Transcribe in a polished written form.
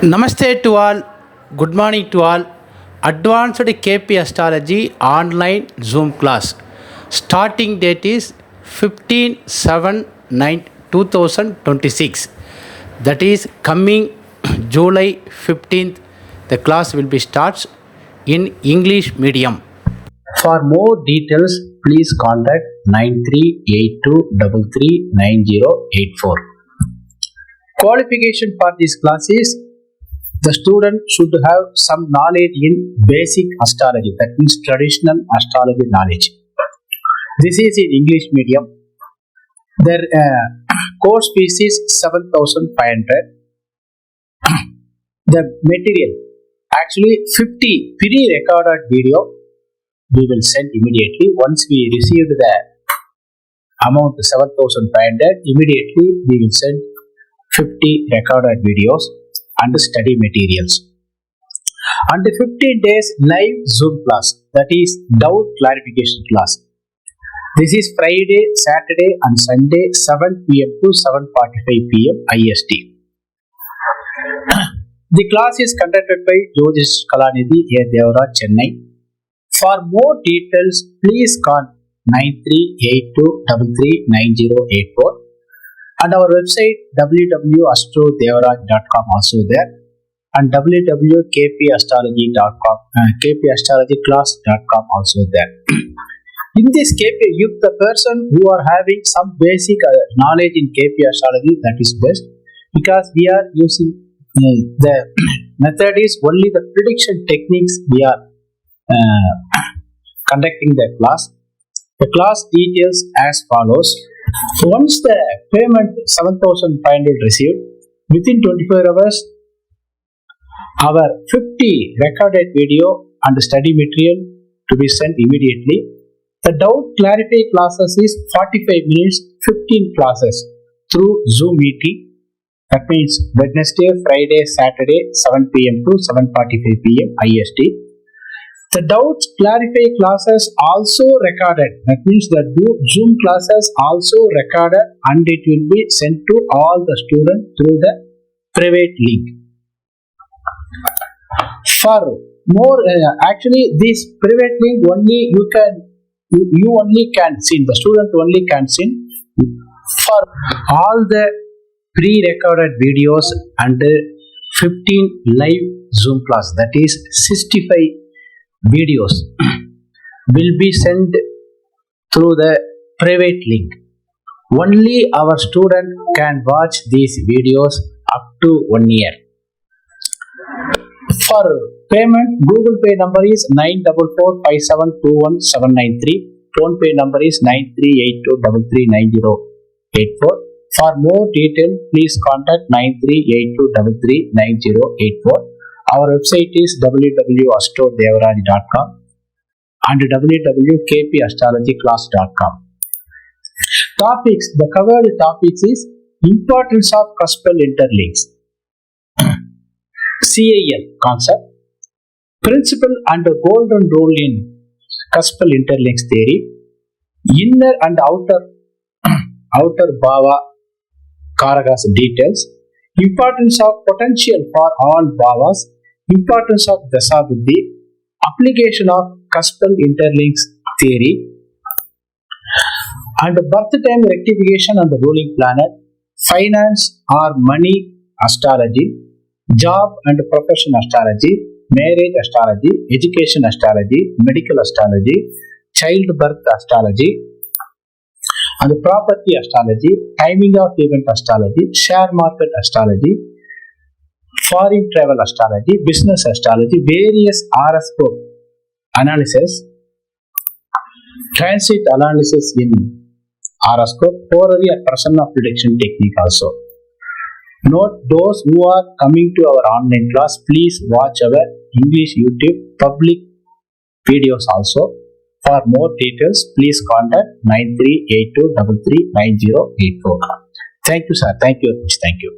Namaste to all, good morning to all. Advanced KP Astrology online Zoom class. Starting date is 15/7/2026. That is coming July 15th. The class will be starts in English medium. For more details, please contact 9382339084. Qualification for this class is the student should have some knowledge in basic astrology, that means traditional astrology knowledge. This is in English medium. Their course fees is 7,500. The material, actually 50 pre-recorded video we will send immediately. Once we receive the amount 7,500, immediately we will send 50 recorded videos and study materials. And 15 days live Zoom class, that is doubt clarification class. This is Friday, Saturday and Sunday 7 p.m. to 7:45 p.m. IST. The class is conducted by Jyotish Kalanidhi, A. Devaraj, Chennai. For more details, please call 9382339084 and our website www.astrodevaraj.com also there, and www.kpastrology.com, kpastrologyclass.com also there. In this KP, if the person who are having some basic knowledge in KP astrology, that is best, because we are using the method is only the prediction techniques we are conducting the class. The class details as follows. Once the payment 7,500 received, within 24 hours, our 50 recorded video and study material to be sent immediately. The doubt clarify classes is 45 minutes, 15 classes through Zoom meeting. That means Wednesday, Friday, Saturday, 7 p.m. to 7:45 p.m. IST. The doubts clarify classes also recorded. That means the Zoom classes also recorded and it will be sent to all the students through the private link. For more, actually this private link only you only can see, the student only can see. For all the pre-recorded videos and 15 live Zoom class, that is 65 videos will be sent through the private link. Only our student can watch these videos up to 1 year. For payment, Google Pay number is 94457217993. Phone Pay number is 9382339084. For more detail, please contact 9382339084. Our website is www.astrodevaraj.com and www.kpastrologyclass.com. Topics, the covered topics is importance of Cuspal interlinks, CIL concept, principle and golden rule in Cuspal interlinks theory, inner and outer bhava karakas details, importance of potential for all bhavas, importance of dasa buddhi, application of Cuspal interlinks theory, and birth time rectification and the ruling planet, finance or money astrology, job and profession astrology, marriage astrology, education astrology, medical astrology, childbirth astrology, and property astrology, timing of event astrology, share market astrology, foreign travel astrology, business astrology, various horoscope analysis, transit analysis in horoscope, horary and personal prediction technique also. Note, those who are coming to our online class, please watch our English YouTube public videos also. For more details, please contact 9382339084. Thank you, sir. Thank you very much. Thank you.